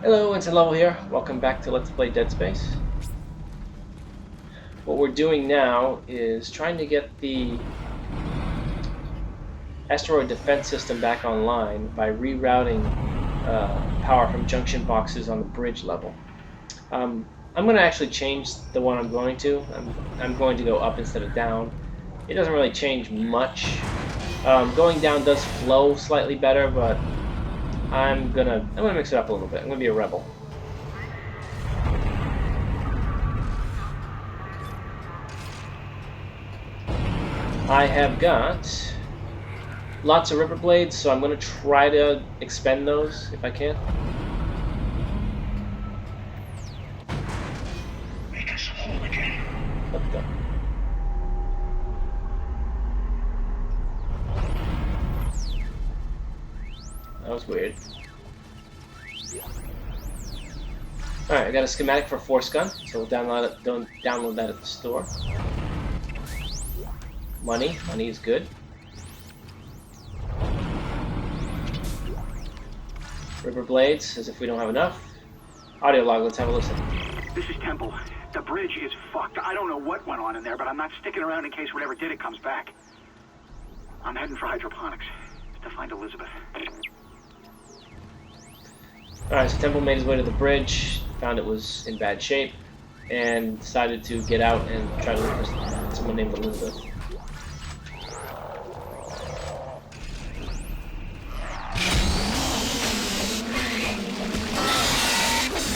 Hello, Instant Level here. Welcome back to Let's Play Dead Space. What we're doing now is trying to get the asteroid defense system back online by rerouting power from junction boxes on the bridge level. I'm going to actually change the one I'm going to. I'm going to go up instead of down. It doesn't really change much. Going down does flow slightly better, but I'm gonna mix it up a little bit. I'm gonna be a rebel. I have got lots of ripper blades, so I'm gonna try to expend those if I can. Make us whole again. What the? That was weird. Alright, I got a schematic for Force Gun, so we'll download that at the store. Money is good. Ripper blades, as if we don't have enough. Audio log, let's have a listen. This is Temple. The bridge is fucked. I don't know what went on in there, but I'm not sticking around in case whatever did it comes back. I'm heading for hydroponics to find Elizabeth. Alright, so Temple made his way to the bridge, found it was in bad shape, and decided to get out and try to look for someone named Elizabeth.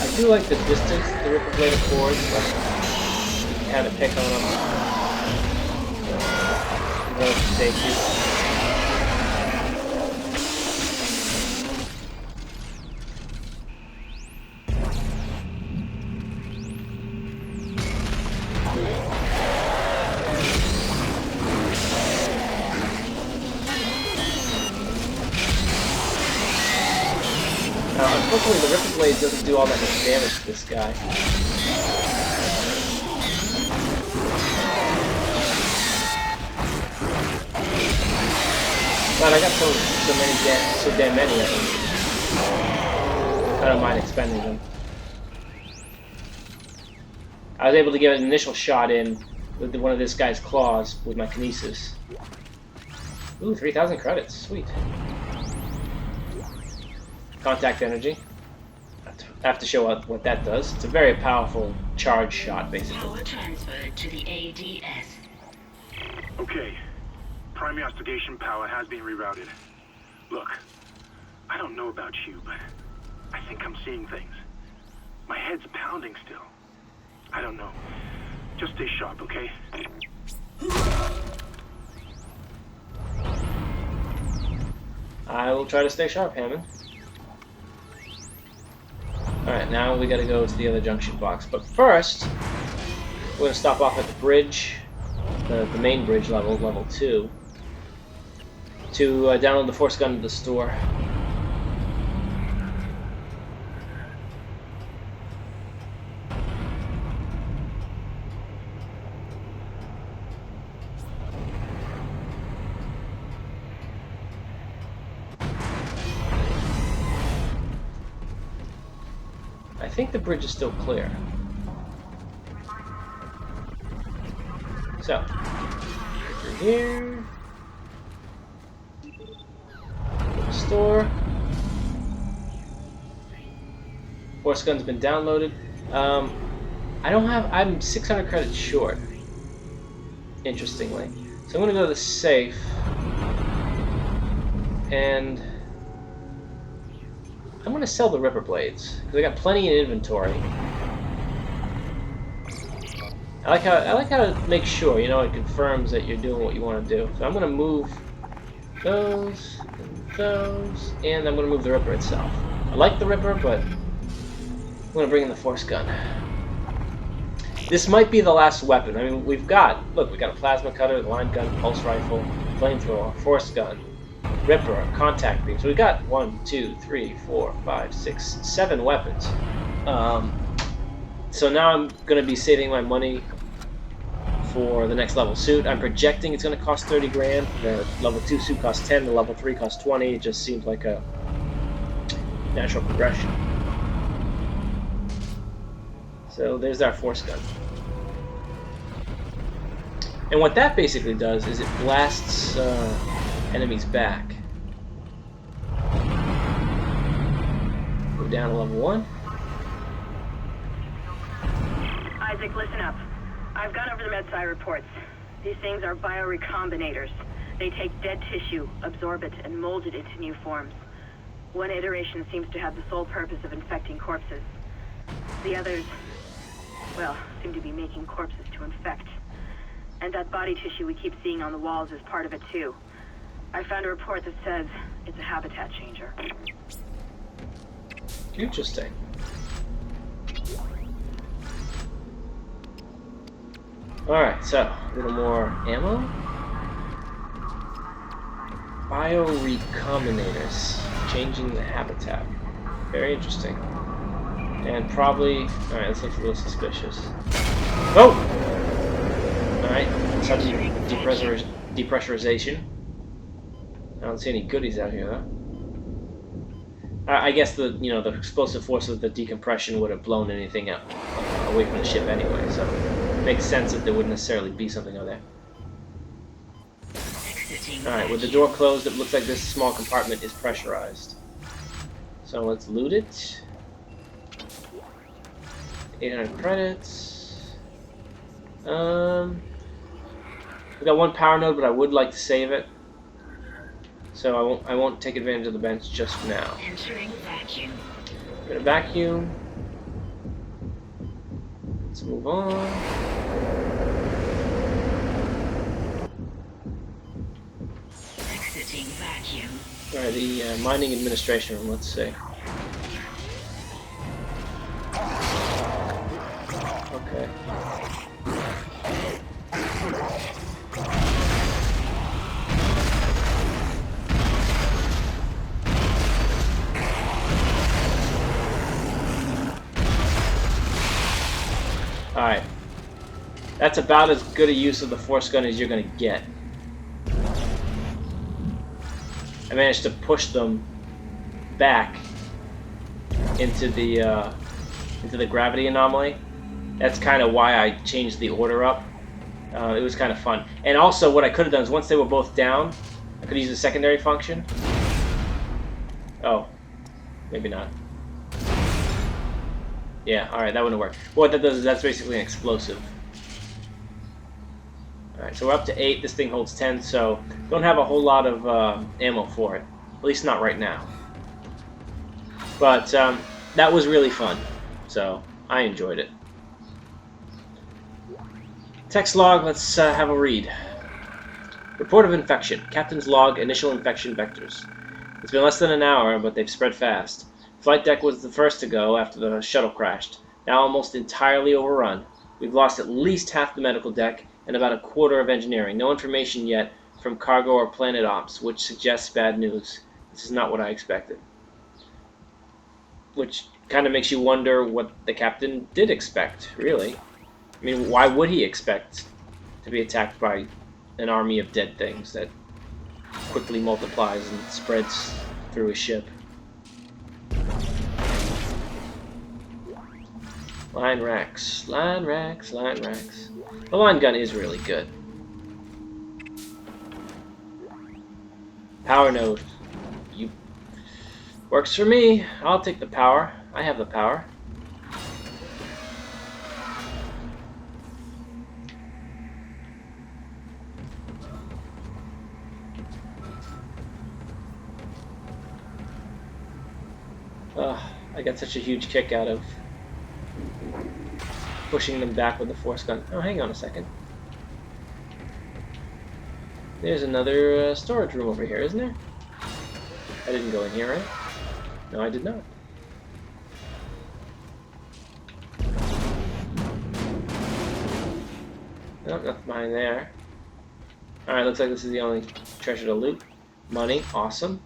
I do like the distance the ripper blade affords, but you can kind of pick on them. Relative safety. Unfortunately, the Ripper Blade doesn't do all that much damage to this guy. But I got so damn many of them. I don't mind expending them. I was able to get an initial shot in with one of this guy's claws with my kinesis. Ooh, 3,000 credits. Sweet. Contact energy. I have to show what that does. It's a very powerful charge shot, basically. Power transferred to the ADS. Okay. Primary astrogation power has been rerouted. Look, I don't know about you, but I think I'm seeing things. My head's pounding still. I don't know. Just stay sharp, okay? I will try to stay sharp, Hammond. Alright, now we gotta go to the other junction box. But first, we're gonna stop off at the bridge, the main bridge level, level 2, to download the Force Gun to the store. I think the bridge is still clear. So, through here, go to the store. Force Gun's been downloaded. I'm 600 credits short, interestingly. So I'm gonna go to the safe, and I'm going to sell the Ripper Blades, because I got plenty in inventory. I like how it makes sure, you know, it confirms that you're doing what you want to do. So I'm going to move those, and I'm going to move the Ripper itself. I like the Ripper, but I'm going to bring in the Force Gun. This might be the last weapon. I mean, we got a plasma cutter, the line gun, pulse rifle, flamethrower, Force Gun, Ripper, contact beam. So we got 1, 2, 3, 4, 5, 6, 7 weapons. So now I'm going to be saving my money for the next level suit. I'm projecting it's going to cost 30 grand. The level 2 suit costs 10, the level 3 costs 20. It just seems like a natural progression. So there's our force gun. And what that basically does is it blasts enemies back. Go down to level 1. Isaac, listen up. I've gone over the MedSci reports. These things are biorecombinators. They take dead tissue, absorb it, and mold it into new forms. One iteration seems to have the sole purpose of infecting corpses. The others, well, seem to be making corpses to infect. And that body tissue we keep seeing on the walls is part of it too. I found a report that says it's a habitat changer. Interesting. Alright, so a little more ammo. Biorecombinators. Changing the habitat. Very interesting. And probably... Alright, this looks a little suspicious. Oh! Alright, sudden depressurization. I don't see any goodies out here, though. I guess the the explosive force of the decompression would have blown anything up away from the ship anyway, so it makes sense that there wouldn't necessarily be something out there. Alright, with the door closed, it looks like this small compartment is pressurized. So let's loot it. 800 credits. We got one power node, but I would like to save it. So I won't take advantage of the bench just now. Entering vacuum. We're gonna vacuum. Let's move on. Exiting vacuum. Alright, the mining administration room, let's see. Okay. Alright. That's about as good a use of the force gun as you're going to get. I managed to push them back into the gravity anomaly. That's kind of why I changed the order up. It was kind of fun. And also what I could have done is once they were both down, I could use the secondary function. Oh. Maybe not. Yeah, alright, that wouldn't work. What that does is that's basically an explosive. Alright, so we're up to 8. This thing holds 10, so don't have a whole lot of ammo for it. At least not right now. But that was really fun, so I enjoyed it. Text log, let's have a read. Report of infection. Captain's log, initial infection vectors. It's been less than an hour, but they've spread fast. Flight deck was the first to go after the shuttle crashed. Now almost entirely overrun. We've lost at least half the medical deck and about a quarter of engineering. No information yet from cargo or planet ops, which suggests bad news. This is not what I expected. Which kind of makes you wonder what the captain did expect, really. I mean, why would he expect to be attacked by an army of dead things that quickly multiplies and spreads through his ship? Line racks, line racks, line racks. The line gun is really good. Power node. You works for me. I'll take the power. I have the power. I got such a huge kick out of pushing them back with the force gun. Oh, hang on a second. There's another storage room over here, isn't there? I didn't go in here, right? No, I did not. Nope, nothing behind there. Alright, looks like this is the only treasure to loot. Money, awesome.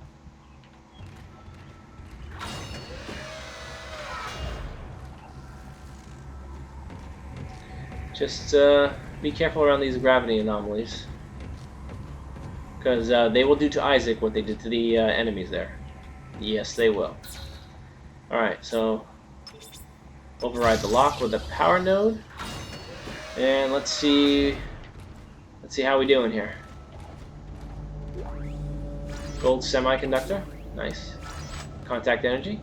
Just be careful around these gravity anomalies. Because they will do to Isaac what they did to the enemies there. Yes, they will. Alright, so override the lock with a power node. And let's see how we doing here. Gold semiconductor, nice. Contact energy.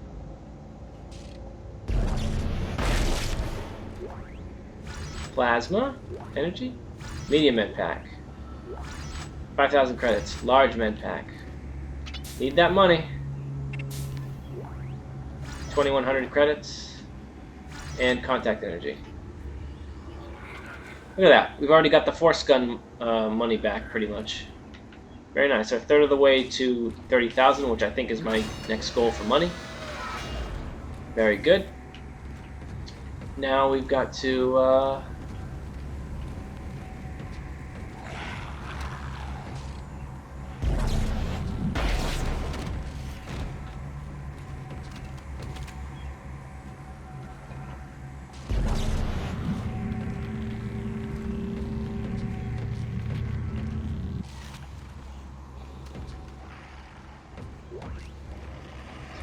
Plasma energy. Medium med pack. 5,000 credits. Large med pack. Need that money. 2,100 credits. And contact energy. Look at that. We've already got the force gun money back, pretty much. Very nice. A third of the way to 30,000, which I think is my next goal for money. Very good. Now we've got to...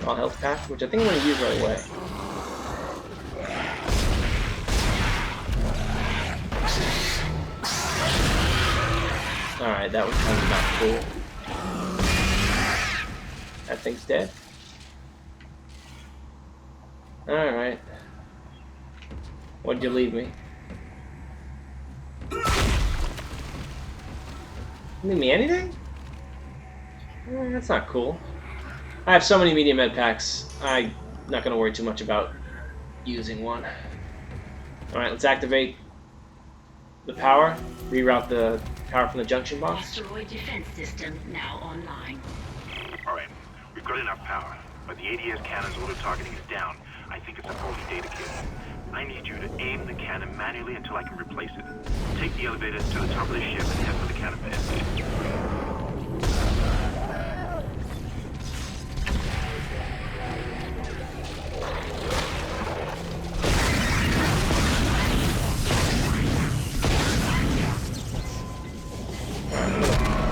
All health pack, which I think I'm going to use right away. Alright, that was kind of not cool. That thing's dead. Alright. What'd you leave me? Leave me anything? That's not cool. I have so many medium med packs, I'm not going to worry too much about using one. Alright, let's activate the power, reroute the power from the junction box. Asteroid defense system now online. Alright, we've got enough power, but the ADS cannon's auto targeting is down. I think it's a faulty data kit. I need you to aim the cannon manually until I can replace it. Take the elevator to the top of the ship and head for the cannon bay.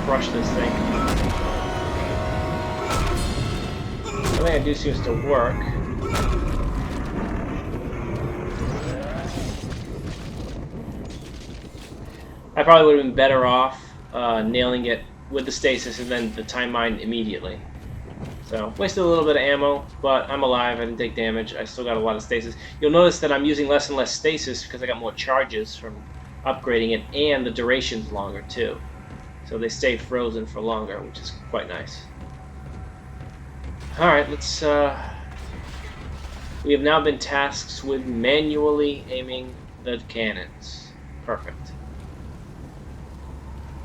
Crush this thing. Everything I do seems to work. I probably would have been better off nailing it with the stasis and then the time mine immediately. So, wasted a little bit of ammo, but I'm alive, I didn't take damage, I still got a lot of stasis. You'll notice that I'm using less and less stasis because I got more charges from upgrading it, and the duration's longer too. So they stay frozen for longer, which is quite nice. Alright, let's... we have now been tasked with manually aiming the cannons. Perfect.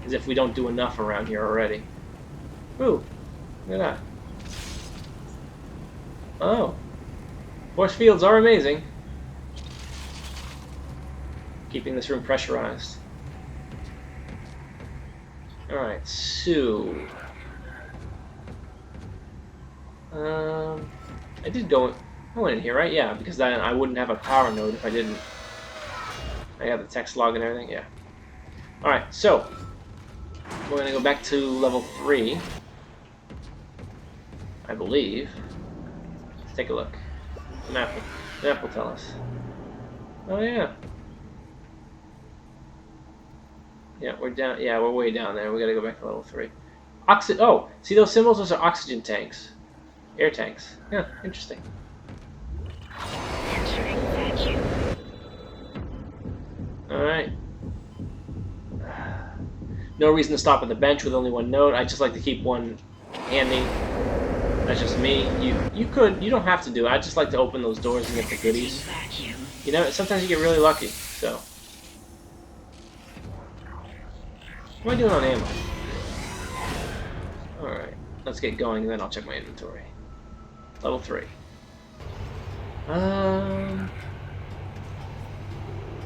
As if we don't do enough around here already. Ooh, look at that. Oh. Force fields are amazing. Keeping this room pressurized. Alright, so... I did go... I went in here, right? Yeah, because then I wouldn't have a power node if I didn't. I got the text log and everything, yeah. Alright, so... we're going to go back to level 3. I believe. Let's take a look. The map will tell us. Oh, yeah. Yeah, we're down. Yeah, we're way down there. We gotta go back to level 3. Oh, see those symbols? Those are oxygen tanks, air tanks. Yeah, interesting. Entering vacuum. All right. No reason to stop at the bench with only one node. I just like to keep one handy. That's just me. You don't have to do it. I just like to open those doors and get the goodies. Vacuum. You know, sometimes you get really lucky. So. What am I doing on ammo? Alright, let's get going and then I'll check my inventory. Level 3.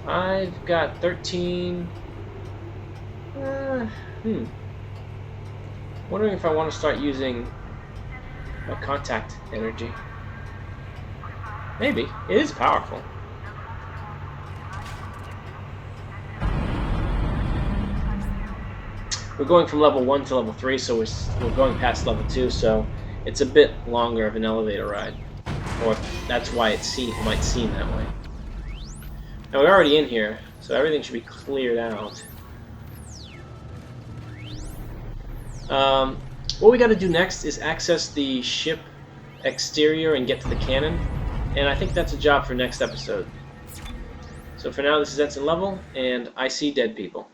I've got 13... Wondering if I want to start using my contact energy. Maybe. It is powerful. We're going from level 1 to level 3, so we're going past level 2, so it's a bit longer of an elevator ride. Or that's why it might seem that way. Now we're already in here, so everything should be cleared out. What we got to do next is access the ship exterior and get to the cannon, and I think that's a job for next episode. So for now, this is Ensign Level, and I see dead people.